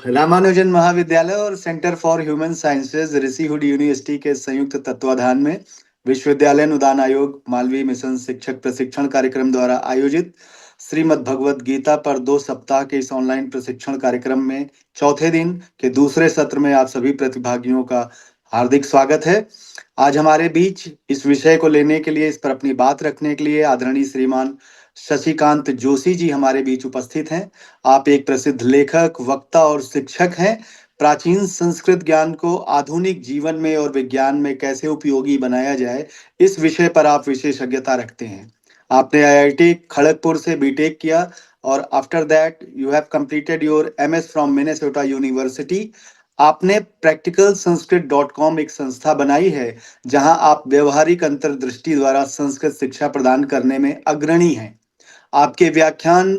रामानुजन महाविद्यालय और centre for human sciences Rishihood university के संयुक्त तत्वाधान में विश्वविद्यालय अनुदान आयोग मालवीय मिशन शिक्षक प्रशिक्षण कार्यक्रम द्वारा आयोजित श्रीमद् भगवद गीता पर 2 सप्ताह के इस ऑनलाइन प्रशिक्षण कार्यक्रम में चौथे दिन के दूसरे सत्र में आप सभी प्रतिभागियों का हार्दिक स्वागत है। आज हमारे बीच इस विषय को लेने के लिए, इस पर अपनी बात रखने के लिए आदरणीय श्रीमान शशिकांत जोशी जी हमारे बीच उपस्थित हैं। आप एक प्रसिद्ध लेखक, वक्ता और शिक्षक हैं। प्राचीन संस्कृत ज्ञान को आधुनिक जीवन में और विज्ञान में कैसे उपयोगी बनाया जाए, इस विषय पर आप विशेषज्ञता रखते हैं। आपने आईआईटी खड़गपुर से बीटेक किया और after that you have completed your MS from Minnesota university. आपने प्रैक्टिकल संस्कृत डॉट कॉम एक संस्था बनाई है जहां आप व्यवहारिक अंतर्दृष्टि द्वारा संस्कृत शिक्षा प्रदान करने में अग्रणी हैं। आपके व्याख्यान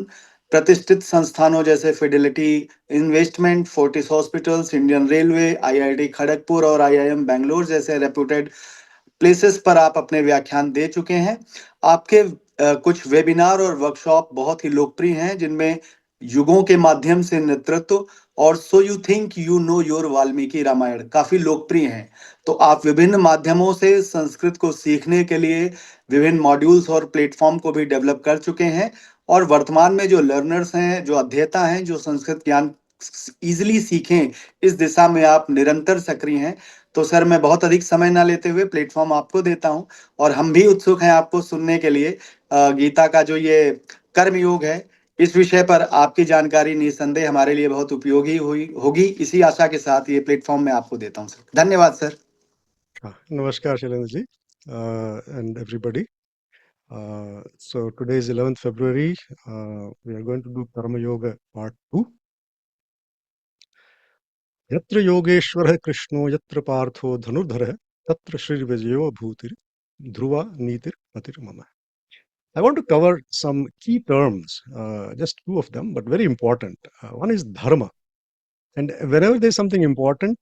प्रतिष्ठित संस्थानों जैसे Fidelity investment, Fortis hospitals, Indian railway, IIT Kharagpur और आईआईएम बैंगलोर जैसे रेप्यूटेड प्लेसेस पर आप अपने व्याख्यान दे चुके हैं। आपके कुछ वेबिनार और वर्कशॉप बहुत ही लोकप्रिय हैं, जिनमें युगों के माध्यम से नेतृत्व और so you think you know your Valmiki Ramayana काफी लोकप्रिय हैं। तो आप विभिन्न माध्यमों से संस्कृत को सीखने के लिए विभिन्न मॉड्यूल्स और प्लेटफॉर्म को भी डेवलप कर चुके हैं और वर्तमान में जो लर्नर्स हैं, जो अध्येता हैं, जो संस्कृत ज्ञान इजिली सीखें, इस दिशा में आप निरंतर सक्रिय हैं। तो सर, मैं बहुत अधिक समय ना लेते हुए प्लेटफॉर्म आपको देता हूं और हम भी उत्सुक हैं आपको सुनने के लिए। गीता का जो ये कर्म योग है, इस विषय पर आपकी जानकारी निसंदेह हमारे लिए बहुत उपयोगी हुई होगी। इसी आशा के साथ ये प्लेटफॉर्म मैं आपको देता हूं सर। धन्यवाद sir. Namaskar, Shailendraji, and everybody. So today is 11th February. We are going to do Karma Yoga Part 2. Yatra Yogeshwarah Krishno Yatra Partho Dhanurdharah Tatra Shri Vijayo Bhutir Dhruva Nitir Patir Mama. I want to cover some key terms, just two of them, but very important. One is Dharma. And whenever there's something important,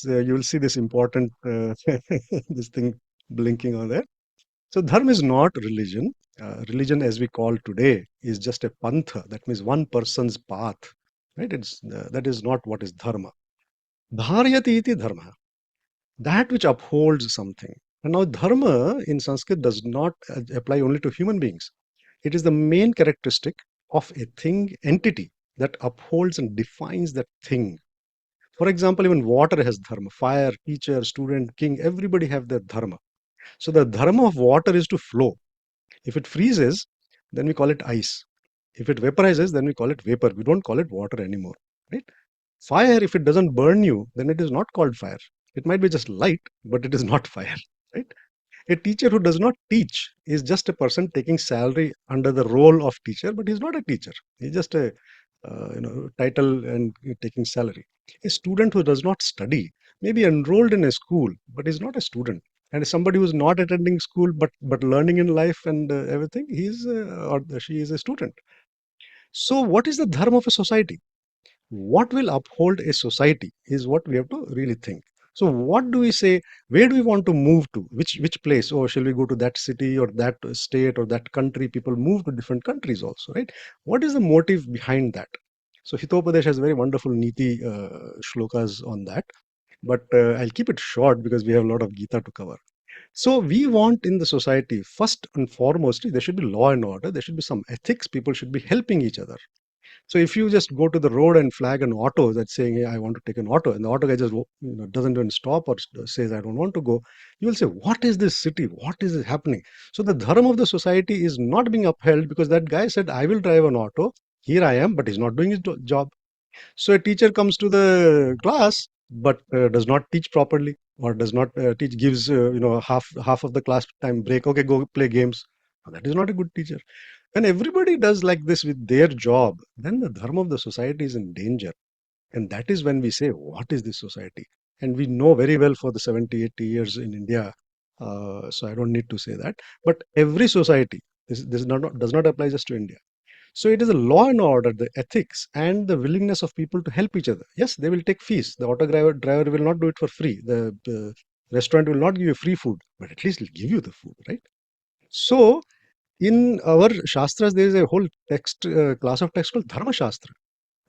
you will see this important, this thing blinking on there. So dharma is not religion. Religion, as we call today, is just a pantha. That means one person's path, right? That is not what is dharma. Dharyati iti dharma, that which upholds something. And now dharma in Sanskrit does not apply only to human beings. It is the main characteristic of a thing, entity that upholds and defines that thing. For example, even water has dharma. Fire, teacher, student, king, everybody have their dharma. So the dharma of water is to flow. If it freezes, then we call it ice. If it vaporizes, then we call it vapor. We don't call it water anymore, right? Fire, if it doesn't burn you, then it is not called fire. It might be just light, but it is not fire, right? A teacher who does not teach is just a person taking salary under the role of teacher, but he's not a teacher. He's just a title and taking salary. A student who does not study may be enrolled in a school, but is not a student. And somebody who is not attending school but learning in life and everything, he's or she is a student. So, what is the dharma of a society? What will uphold a society is what we have to really think. So what do we say, where do we want to move to, which place, or shall we go to that city or that state or that country? People move to different countries also, right? What is the motive behind that? So Hitopadesh has very wonderful niti shlokas on that, but I'll keep it short because we have a lot of Gita to cover. So we want in the society, first and foremost, there should be law and order, there should be some ethics, people should be helping each other. So if you just go to the road and flag an auto that's saying, hey, I want to take an auto, and the auto guy just doesn't even stop or says, I don't want to go, you will say, what is this city? What is happening? So the dharma of the society is not being upheld because that guy said, I will drive an auto. Here I am, but he's not doing his job. So a teacher comes to the class, but does not teach properly or does not teach, gives half of the class time break. Okay, go play games. Now, that is not a good teacher. When everybody does like this with their job, then the dharma of the society is in danger. And that is when we say, what is this society? And we know very well for the 70, 80 years in India, so I don't need to say that. But every society, this does not apply just to India. So it is a law and order, the ethics, and the willingness of people to help each other. Yes, they will take fees. The auto driver will not do it for free. The restaurant will not give you free food, but at least will give you the food, right? So in our Shastras, there is a whole text class of text called Dharma Shastra.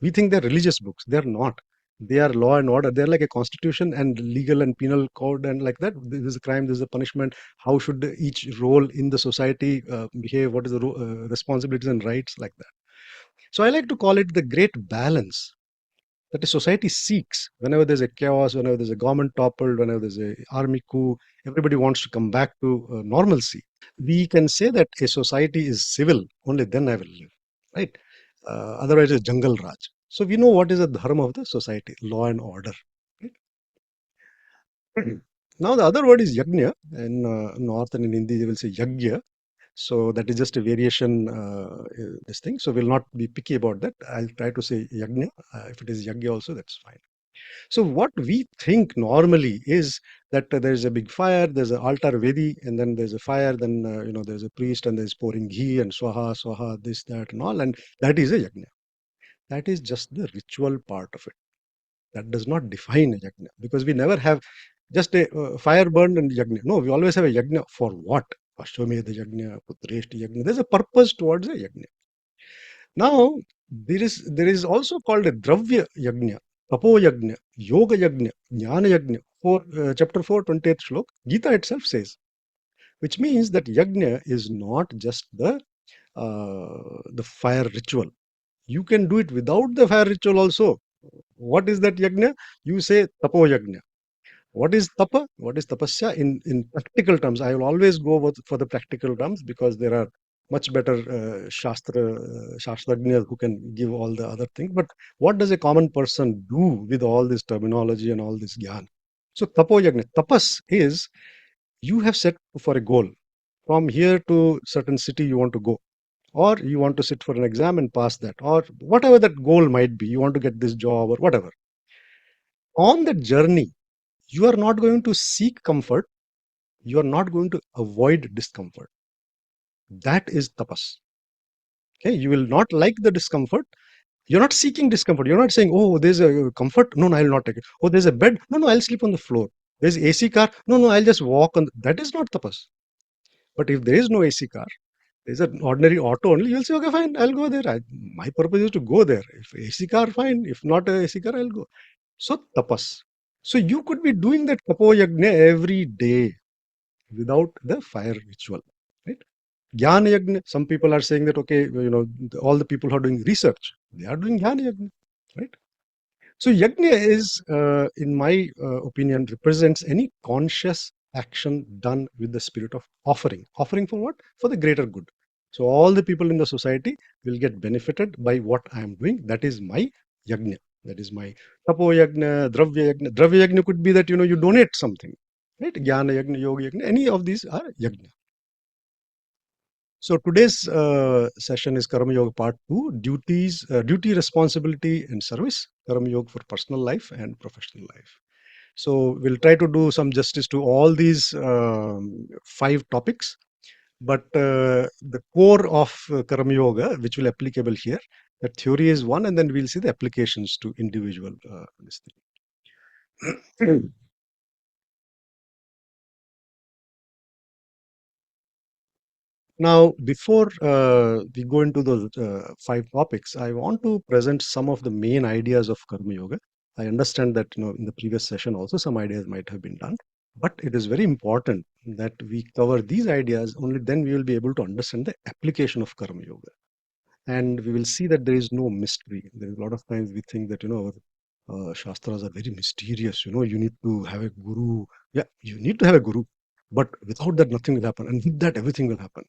We think they're religious books. They're not. They are law and order. They're like a constitution and legal and penal code and like that. This is a crime, this is a punishment. How should each role in the society behave? What is the responsibilities and rights like that? So I like to call it the great balance that a society seeks whenever there's a chaos, whenever there's a government toppled, whenever there's a army coup, everybody wants to come back to normalcy. We can say that a society is civil, only then I will live, right? Otherwise, it's jungle raj. So we know what is the dharma of the society, law and order. Right? Now the other word is yajna. In North and in Hindi, they will say yajna. So that is just a variation, this thing. So we'll not be picky about that. I'll try to say yajna. If it is yajna also, that's fine. So what we think normally is that there's a big fire, there's an altar Vedi, and then there's a fire, then there's a priest and there's pouring ghee and swaha, swaha, this, that, and all, and that is a yajna. That is just the ritual part of it. That does not define a yajna because we never have just a fire burned and yajna. No, we always have a yajna for what? Ashwamedha yajna, Putreshti yajna. There's a purpose towards a yajna. Now, there is also called a Dravya Yajna, Tapo Yajna, Yoga Yajna, Jnana Yajna. For chapter 4, 20th shlok, Gita itself says, which means that Yajna is not just the fire ritual. You can do it without the fire ritual also. What is that Yajna? You say Tapo Yajna. What is tapa? What is tapasya in practical terms? I will always go for the practical terms because there are much better shastrajñas who can give all the other things. But what does a common person do with all this terminology and all this gyan? So tapo yajna, tapas is you have set for a goal. From here to certain city you want to go, or you want to sit for an exam and pass that, or whatever that goal might be. You want to get this job or whatever. On that journey, you are not going to seek comfort, you are not going to avoid discomfort. That is tapas. Okay, you will not like the discomfort. You're not seeking discomfort. You're not saying, oh, there's a comfort. No, no, I'll not take it. Oh, there's a bed. No, no, I'll sleep on the floor. There's AC car. No, no, I'll just walk on. That is not tapas. But if there is no AC car, there's an ordinary auto only, you'll say, okay, fine, I'll go there. My purpose is to go there. If AC car, fine. If not a AC car, I'll go. So tapas. So you could be doing that tapo yajna every day without the fire ritual, right? Jnana yajna, some people are saying that, okay, all the people who are doing research, they are doing jnana yajna, right? So yajna is, in my opinion, represents any conscious action done with the spirit of offering. Offering for what? For the greater good. So all the people in the society will get benefited by what I am doing. That is my yajna. That is my tapo yajna, dravya yajna. Dravya yajna could be that, you donate something, right? Jnana yajna, yoga yajna, any of these are yajna. So today's session is Karma Yoga Part 2, duty, responsibility and service, Karma Yoga for personal life and professional life. So we'll try to do some justice to all these 5 topics, but the core of Karma Yoga, which will applicable here, the theory is one, and then we'll see the applications to individual this thing. Now, before we go into those 5 topics, I want to present some of the main ideas of Karma Yoga. I understand that in the previous session also some ideas might have been done, but it is very important that we cover these ideas. Only then we will be able to understand the application of Karma Yoga, and we will see that there is no mystery. There is a lot of times we think that our shastras are very mysterious. You need to have a guru. Yeah, you need to have a guru, but without that nothing will happen, and with that everything will happen.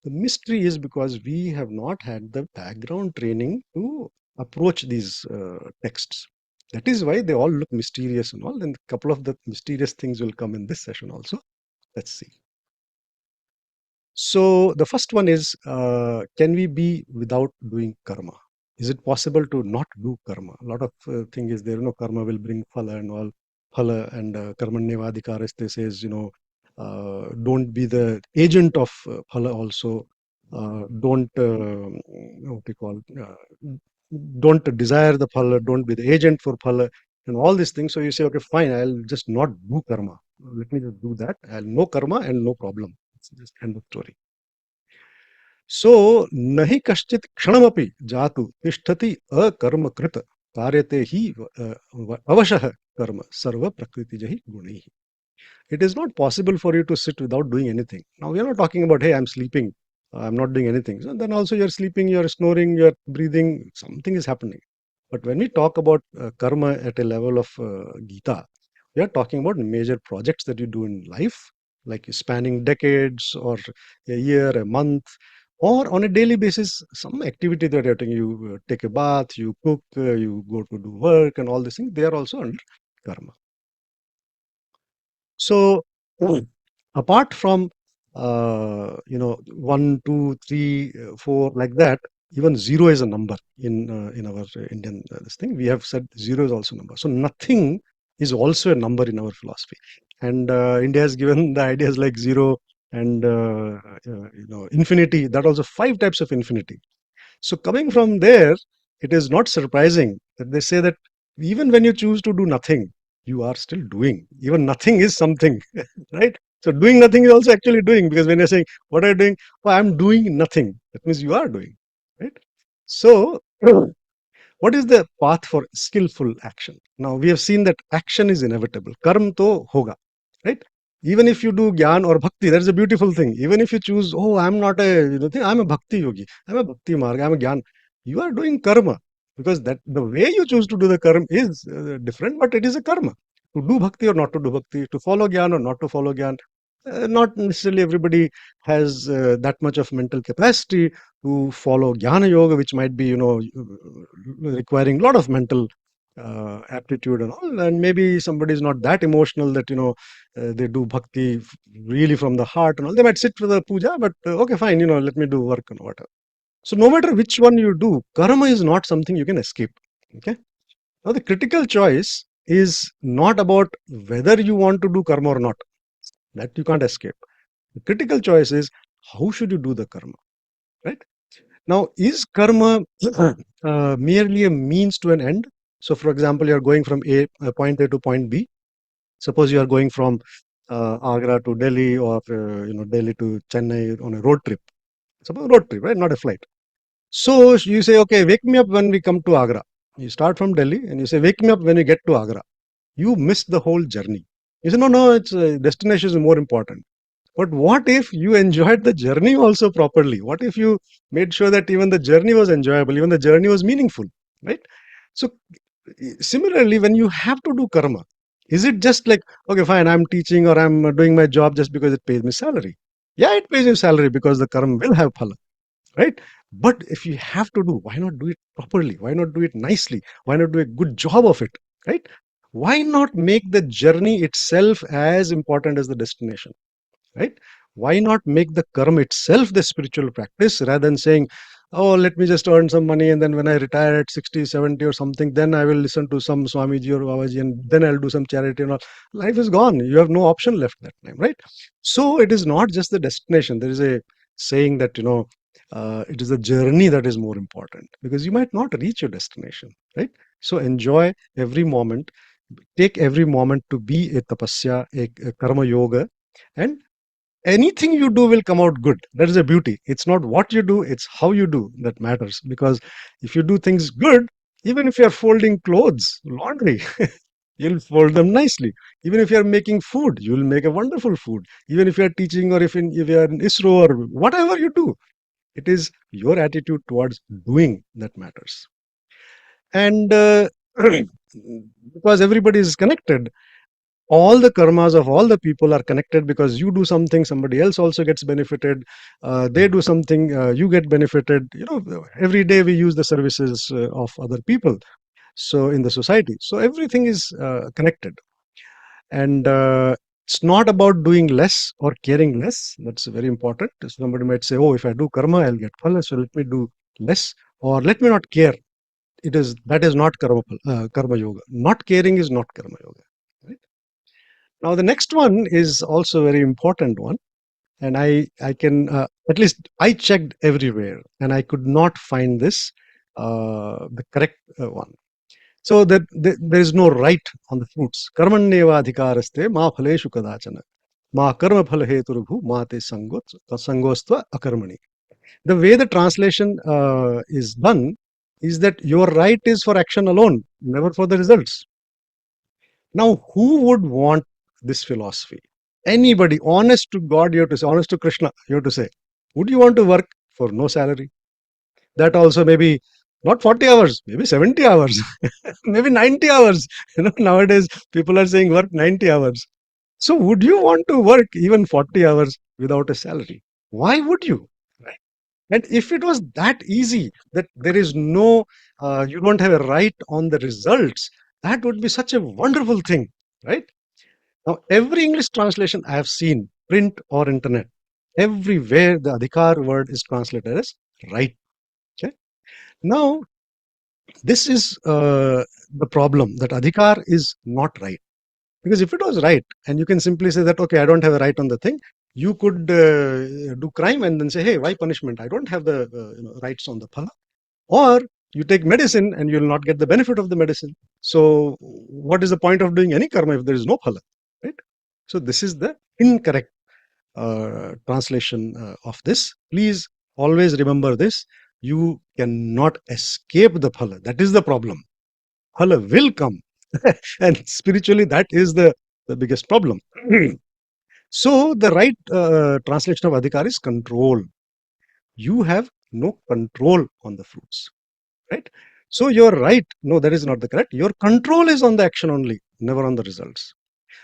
The mystery is because we have not had the background training to approach these texts. That is why they all look mysterious and all. And a couple of the mysterious things will come in this session also. Let's see. So the first one is, can we be without doing karma? Is it possible to not do karma? A lot of thing is there, karma will bring phala and all. Phala and karmanyavadhikarasthe says, don't be the agent of phala also. Don't, what we call, don't desire the phala, don't be the agent for phala and all these things. So you say, okay, fine, I'll just not do karma. Let me just do that. I'll no karma and no problem. It's just end of story. So nahi kaschit kshanamapi jatu tishtati akarmakrit karyate hi avashah karma sarva prakriti jahi guni. It is not possible for you to sit without doing anything. Now, we are not talking about, hey, I'm sleeping, I'm not doing anything. So then also you're sleeping, you're snoring, you're breathing, something is happening. But when we talk about karma at a level of Gita, we are talking about major projects that you do in life, like spanning decades or a year, a month, or on a daily basis, some activity that you're doing. You take a bath, you cook, you go to do work, and all these things, they are also under karma. So, apart from 1, 2, 3, 4 like that, even zero is a number in our Indian this thing. We have said zero is also a number. So nothing is also a number in our philosophy. And India has given the ideas like zero and infinity. That also 5 types of infinity. So coming from there, it is not surprising that they say that even when you choose to do nothing, you are still doing. Even nothing is something, right? So doing nothing is also actually doing, because when you're saying, what are you doing? Oh, I'm doing nothing. That means you are doing, right? So what is the path for skillful action? Now we have seen that action is inevitable. Karm to hoga, right? Even if you do gyan or bhakti, that's a beautiful thing. Even if you choose, oh, I'm not a thing, I'm a bhakti yogi, I'm a bhakti marg, I'm a gyan. You are doing karma, because that the way you choose to do the karma is different, but it is a karma. To do bhakti or not to do bhakti, to follow gyan or not to follow gyan. Not necessarily everybody has that much of mental capacity to follow jnana yoga, which might be requiring a lot of mental aptitude and all. And maybe somebody is not that emotional that they do bhakti really from the heart and all. They might sit for the puja, but okay, fine, let me do work and whatever. So no matter which one you do, karma is not something you can escape. Okay. Now the critical choice is not about whether you want to do karma or not. That you can't escape. The critical choice is how should you do the karma, right? Now, is karma merely a means to an end? So, for example, you are going from point A to point B. Suppose you are going from Agra to Delhi, or Delhi to Chennai on a road trip. Suppose road trip, right? Not a flight. So you say, okay, wake me up when we come to Agra. You start from Delhi and you say, wake me up when we get to Agra. You miss the whole journey. You say, no, no, it's destination is more important. But what if you enjoyed the journey also properly? What if you made sure that even the journey was enjoyable, even the journey was meaningful, right? So, similarly, when you have to do karma, is it just like, okay, fine, I'm teaching or I'm doing my job just because it pays me salary? Yeah, it pays you salary because the karma will have phala, right? But if you have to do, why not do it properly? Why not do it nicely? Why not do a good job of it, right? Why not make the journey itself as important as the destination? Right? Why not make the karma itself the spiritual practice, rather than saying, oh, let me just earn some money and then when I retire at 60, 70 or something, then I will listen to some Swamiji or Babaji and then I'll do some charity and all. Life is gone. You have no option left that time, right? So it is not just the destination. There is a saying that, it is the journey that is more important, because you might not reach your destination, right? So enjoy every moment. Take every moment to be a tapasya, a karma yoga, and anything you do will come out good. That is a beauty. It's not what you do, it's how you do that matters. Because if you do things good, even if you're folding clothes, laundry, you'll fold them nicely. Even if you're making food, you'll make a wonderful food. Even if you're teaching, or if you're in ISRO or whatever you do, it is your attitude towards doing that matters. And because everybody is connected, all the karmas of all the people are connected, because you do something, somebody else also gets benefited. They do something, you get benefited. Every day we use the services of other people, so in the society. So everything is connected. And it's not about doing less or caring less. That's very important. Somebody might say, oh, if I do karma, I'll get phala, so let me do less, or let me not care. That is not karma yoga. Not caring is not karma yoga, right? Now, the next one is also a very important one, and I can at least I checked everywhere, and I could not find this the correct one. So that there is no right on the fruits. Karmanyeva adhikaraste ma phaleshu kadachana ma karma phala heturubhu ma te sangostva akarmani. The way the translation is done is that your right is for action alone, never for the results. Now, who would want this philosophy? Anybody, honest to God, you have to say, honest to Krishna, you have to say, would you want to work for no salary? That also maybe not 40 hours, maybe 70 hours, maybe 90 hours. Nowadays people are saying work 90 hours. So would you want to work even 40 hours without a salary? Why would you? Right? And if it was that easy that there is no, you don't have a right on the results, that would be such a wonderful thing, right? Now, every English translation I have seen, print or internet, everywhere the adhikar word is translated as right. Okay. Now, this is the problem that adhikar is not right. Because if it was right, and you can simply say that, okay, I don't have a right on the thing, you could do crime and then say, hey, why punishment? I don't have the rights on the phala. Or you take medicine and you will not get the benefit of the medicine. So, what is the point of doing any karma if there is no phala? Right? So, this is the incorrect translation of this. Please always remember this. You cannot escape the phala. That is the problem. Phala will come. And spiritually, that is the biggest problem. So, the right translation of adhikar is control. You have no control on the fruits, right? So, you're right. No, that is not the correct. Your control is on the action only, never on the results.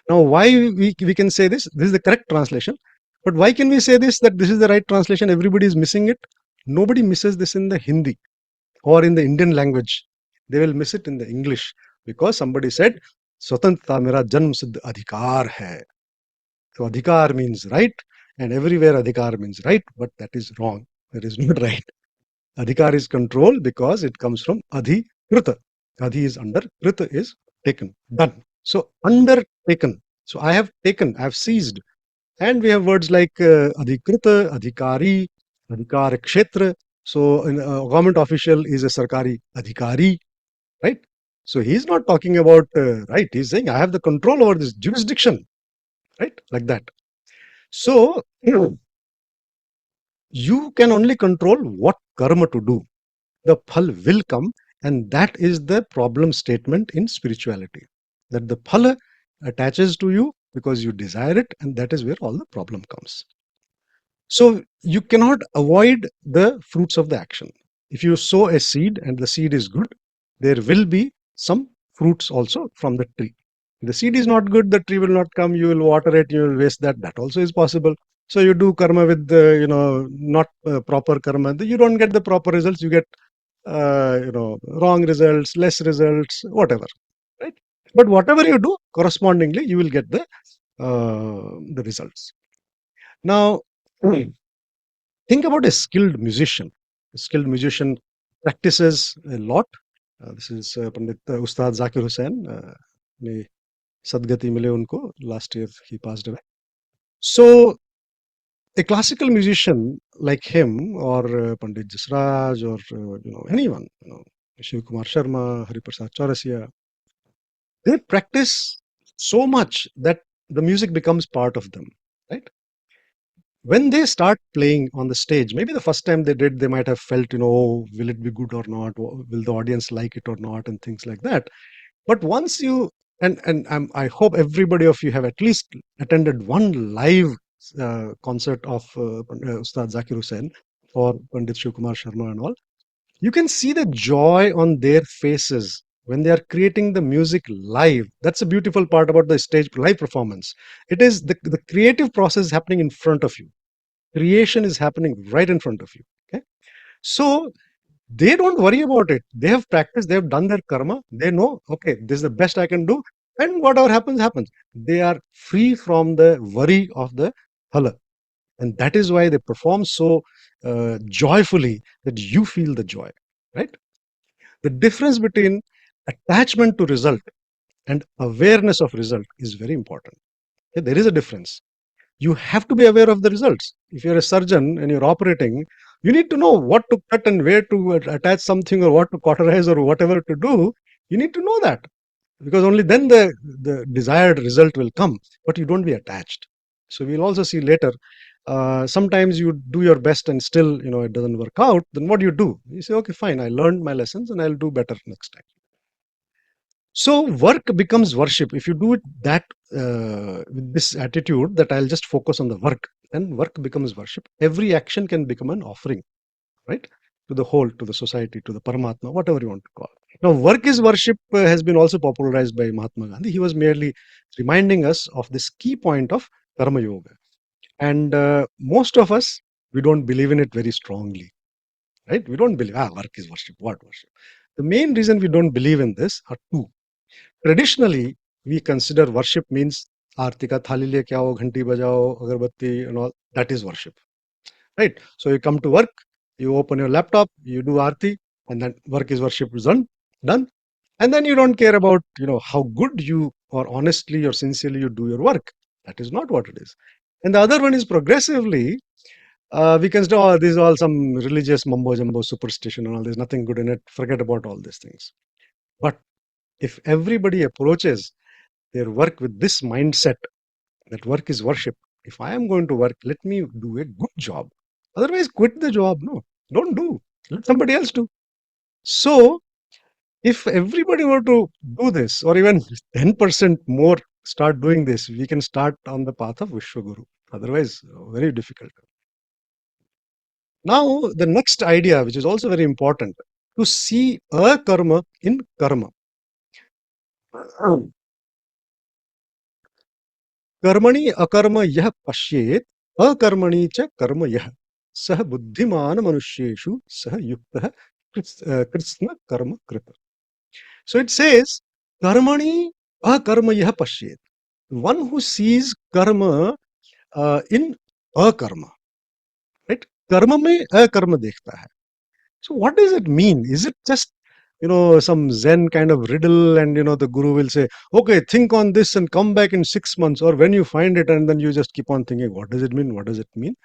Now, why we can say this? This is the correct translation. But why can we say this, that this is the right translation? Everybody is missing it. Nobody misses this in the Hindi or in the Indian language. They will miss it in the English because somebody said, Swatantrata mera janm siddh adhikar hai. So adhikar means right, and everywhere adhikar means right, but that is wrong. That is not right. Adhikar is control because it comes from adhikrita. Adhi is under, krita is taken, done. So undertaken. So I have taken, I have seized. And we have words like adhikrita, adhikari, adhikar kshetra. So a government official is a sarkari adhikari, right? So he's not talking about right. He's saying I have the control over this jurisdiction, right? Like that. So you can only control what karma to do. The phal will come, and that is the problem statement in spirituality. That the phala attaches to you because you desire it, and that is where all the problem comes. So you cannot avoid the fruits of the action. If you sow a seed and the seed is good, there will be some fruits also from the tree. If the seed is not good, the tree will not come. You will water it, you will waste that. That also is possible. So you do karma with the, not proper karma. You don't get the proper results. You get, wrong results, less results, whatever. Right? But whatever you do, correspondingly, you will get the results. Now, think about a skilled musician. A skilled musician practices a lot. This is Pandit Ustad Zakir Hussain. May Sadgati mile unko. Last year he passed away. So a classical musician like him, or Pandit Jasraj, or anyone, Shiv Kumar Sharma, Hariprasad Chaurasia, they practice so much that the music becomes part of them, right? When they start playing on the stage, maybe the first time they did, they might have felt, oh, will it be good or not? Will the audience like it or not? And things like that. But once you, and I hope everybody of you have at least attended one live concert of Ustad Zakir Hussain or Pandit Shiv Kumar Sharma and all, you can see the joy on their faces when they are creating the music live. That's a beautiful part about the stage live performance. It is the creative process happening in front of you. Creation is happening right in front of you. Okay. So they don't worry about it. They have practiced, they have done their karma. They know, okay, this is the best I can do. And whatever happens, happens. They are free from the worry of the phala. And that is why they perform so joyfully that you feel the joy, right? The difference between attachment to result and awareness of result is very important. Okay, there is a difference. You have to be aware of the results. If you're a surgeon and you're operating, you need to know what to cut and where to attach something, or what to cauterize, or whatever to do. You need to know that, because only then the desired result will come, but you don't be attached. So we'll also see later Sometimes you do your best and still, it doesn't work out. Then what do? You say, okay, fine, I learned my lessons and I'll do better next time. So work becomes worship. If you do it that with this attitude that I'll just focus on the work, then work becomes worship. Every action can become an offering, right? To the whole, to the society, to the Paramatma, whatever you want to call it. Now, work is worship has been also popularized by Mahatma Gandhi. He was merely reminding us of this key point of Karma Yoga. And most of us, we don't believe in it very strongly, right? We don't believe, work is worship. What worship? The main reason we don't believe in this are two. Traditionally, we consider worship means आरती का थाली लेके आओ, घंटी बजाओ, अगरबत्ती and all. That is worship, right? So you come to work, you open your laptop, you do aarti, and then work is worship is done. And then you don't care about, how good you or honestly or sincerely you do your work. That is not what it is. And the other one is progressively, we consider, oh, this is all some religious mumbo jumbo superstition and all. There's nothing good in it. Forget about all these things. But if everybody approaches their work with this mindset that work is worship, if I am going to work, let me do a good job. Otherwise, quit the job. No, don't do. Let somebody else do. So, if everybody were to do this, or even 10% more start doing this, we can start on the path of Vishwaguru. Otherwise, very difficult. Now, the next idea, which is also very important, to see a karma in karma. कर्मणि अकर्म यह पश्येत अकर्मणि च कर्म यह सह बुद्धिमान मनुष्येषु सह युक्तः कृत्स्न कर्म कृत. So it says कर्मणि अकर्म यह पश्येत. One who sees karma in अकर्म, right? कर्म में अकर्म देखता है. So what does it mean? Is it just some Zen kind of riddle, and the guru will say, okay, think on this and come back in 6 months, or when you find it, and then you just keep on thinking, what does it mean? What does it mean?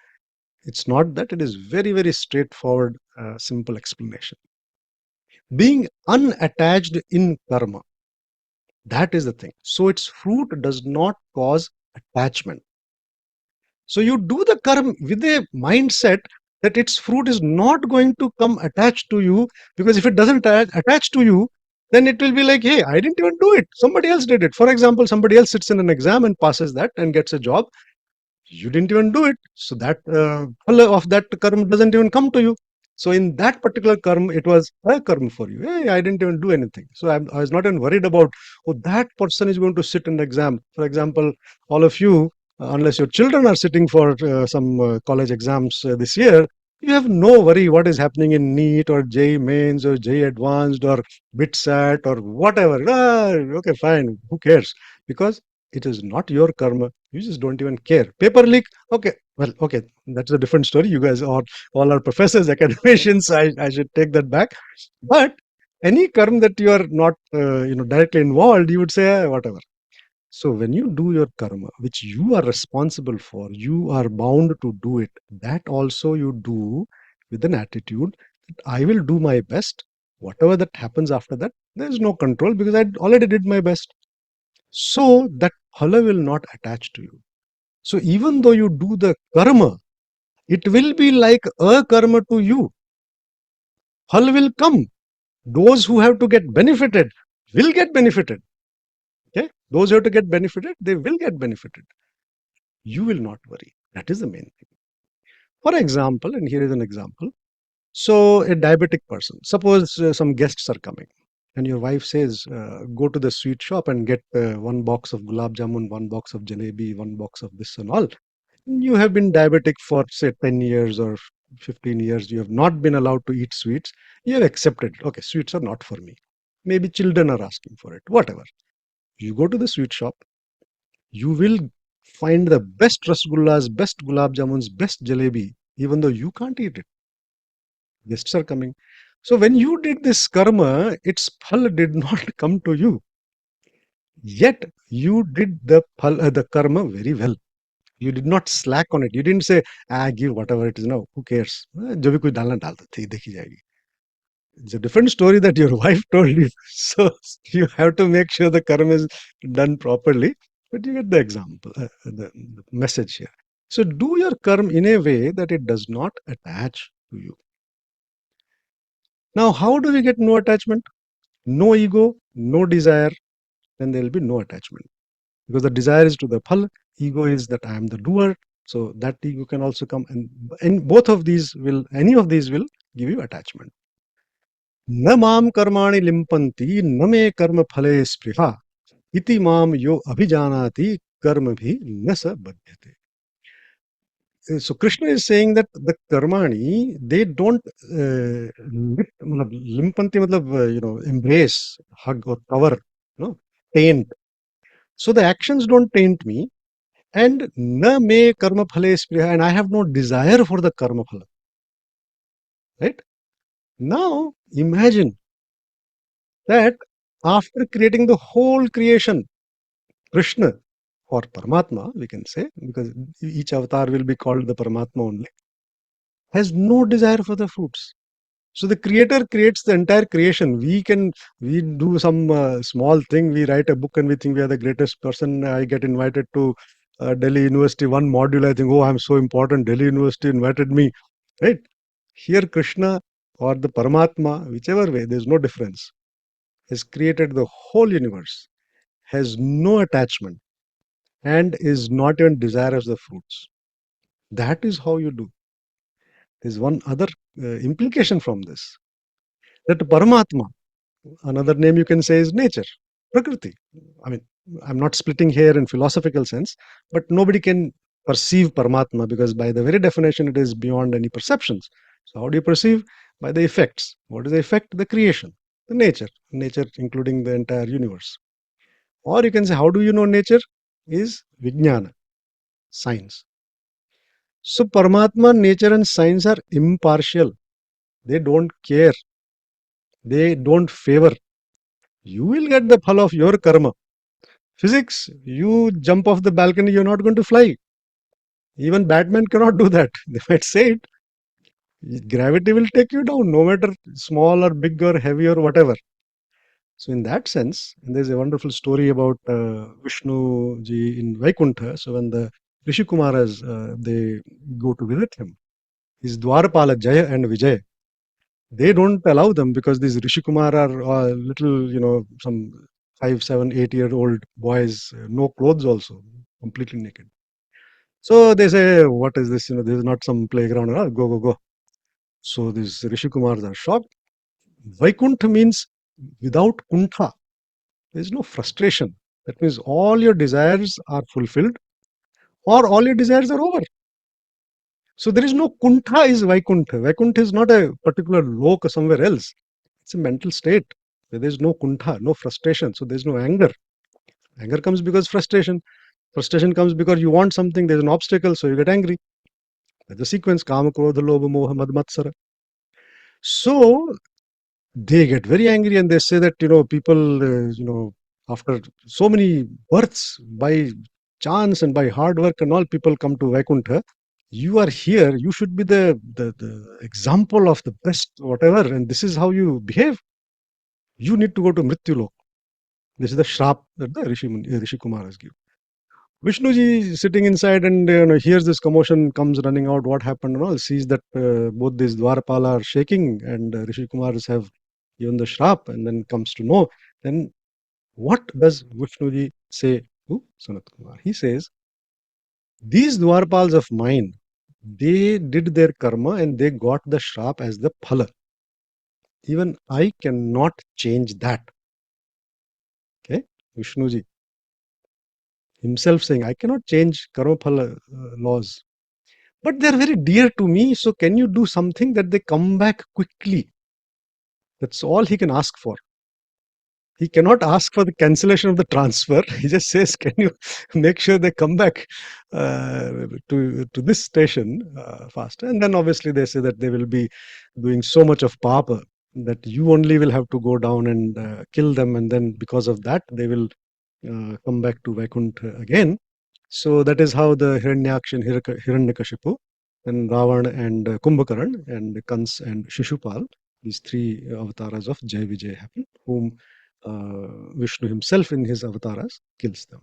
It's not that. It is very, very straightforward, simple explanation. Being unattached in karma, that is the thing. So its fruit does not cause attachment. So you do the karma with a mindset that its fruit is not going to come attached to you, because if it doesn't attach to you, then it will be like, hey, I didn't even do it. Somebody else did it. For example, somebody else sits in an exam and passes that and gets a job. You didn't even do it. So that phala of that karma doesn't even come to you. So in that particular karma, it was a karma for you. Hey, I didn't even do anything. So I was not even worried about, oh, that person is going to sit in the exam. For example, all of you, unless your children are sitting for some college exams this year, you have no worry what is happening in NEET or JEE Mains or JEE Advanced or BITSAT or whatever. Okay, fine. Who cares? Because it is not your karma. You just don't even care. Paper leak. Okay. Well, okay. That's a different story. You guys are all are professors, academicians. I should take that back. But any karma that you are not, directly involved, you would say, whatever. So when you do your karma, which you are responsible for, you are bound to do it. That also you do with an attitude that I will do my best. Whatever that happens after that, there is no control because I already did my best. So that phala will not attach to you. So even though you do the karma, it will be like a karma to you. Phala will come. Those who have to get benefited will get benefited. Okay? Those who have to get benefited, they will get benefited. You will not worry. That is the main thing. For example, and here is an example. So a diabetic person, suppose some guests are coming and your wife says, go to the sweet shop and get one box of gulab jamun, one box of jalebi, one box of this and all. You have been diabetic for say 10 years or 15 years. You have not been allowed to eat sweets. You have accepted it. Okay, sweets are not for me. Maybe children are asking for it, whatever. You go to the sweet shop, you will find the best rasgullas, best gulab jamuns, best jalebi, even though you can't eat it. Guests are coming. So when you did this karma, its phal did not come to you. Yet you did the karma very well. You did not slack on it. You didn't say, give whatever it is now. Who cares? जो भी कुछ डालना डाल दो, देखी जाएगी. It's a different story that your wife told you. So you have to make sure the karma is done properly. But you get the example, the message here. So do your karma in a way that it does not attach to you. Now, how do we get no attachment? No ego, no desire, then there will be no attachment. Because the desire is to the phal, ego is that I am the doer. So that ego can also come, and both of these will, any of these will give you attachment. न माम कर्माणि लिम्पन्ति न मे कर्म फले स्पृहा इति माम यो अभिजानाति कर्म भी न स बध्यते. So Krishna is saying that the karmani, they don't limpanti matlab, embrace, hug or cover, taint. So the actions don't taint me, and na me karma phale spriha, and I have no desire for the karma phala. Right? Now imagine that after creating the whole creation, Krishna or Paramatma, we can say, because each avatar will be called the Paramatma only, has no desire for the fruits. So the creator creates the entire creation. We do some small thing. We write a book and we think we are the greatest person. I get invited to Delhi University, one module. I think, oh, I'm so important. Delhi University invited me. Right? Here, Krishna or the Paramatma, whichever way, there's no difference, has created the whole universe, has no attachment, and is not even desirous of the fruits. That is how you do. There's one other implication from this, that Paramatma, another name you can say is nature, Prakriti. I mean, I'm not splitting here in philosophical sense, but nobody can perceive Paramatma because by the very definition it is beyond any perceptions. So how do you perceive? By the effects. What is the effect? The creation, the nature including the entire universe. Or you can say, how do you know nature? Is Vijnana, science. So Paramatma, nature and science are impartial. They don't care. They don't favor. You will get the phal of your karma. Physics, you jump off the balcony, you're not going to fly. Even Batman cannot do that. They might say it. Gravity will take you down, no matter small or big or heavy or whatever. So, in that sense, and there's a wonderful story about Vishnu ji in Vaikuntha. So, when the Rishi Kumaras they go to visit him, his Dwarpala Jaya and Vijay, they don't allow them because these Rishi Kumar are little, some 5, 7, 8-year old boys, no clothes also, completely naked. So they say, what is this? This is not some playground. Go, go, go. So these Rishi Kumars are shocked. Vaikuntha means without kuntha. There is no frustration. That means all your desires are fulfilled or all your desires are over. So there is no kuntha is Vaikuntha. Vaikuntha is not a particular loka somewhere else. It's a mental state where there is no kuntha, no frustration. So there is no anger. Anger comes because frustration. Frustration comes because you want something, there's an obstacle, so you get angry. That's the sequence, kama, krodha, lobha, moha, mad, matsara. So they get very angry and they say that, people, after so many births by chance and by hard work and all, people come to Vaikuntha. You are here, you should be the example of the best, whatever, and this is how you behave. You need to go to Mrityulok. This is the shrap that the Rishi Kumar has given. Vishnuji is sitting inside and hears this commotion, comes running out. What happened and all, sees that both these Dwarpala are shaking and Rishi Kumars have given the shrap, and then comes to know. Then what does Vishnuji say to Sanat Kumar? He says, these Dwarpals of mine, they did their karma and they got the shrap as the phala. Even I cannot change that. Okay, Vishnuji himself saying, I cannot change karma phala laws. But they're very dear to me. So can you do something that they come back quickly? That's all he can ask for. He cannot ask for the cancellation of the transfer. He just says, can you make sure they come back to this station faster? And then obviously they say that they will be doing so much of papa that you only will have to go down and kill them. And then because of that, they will come back to Vaikuntha again. So that is how the Hiranyaksha and Hiranyakashipu, and Ravan and Kumbhakaran and Kans and Shishupal, these three avatars of Jai Vijay happen, whom Vishnu himself in his avatars kills them.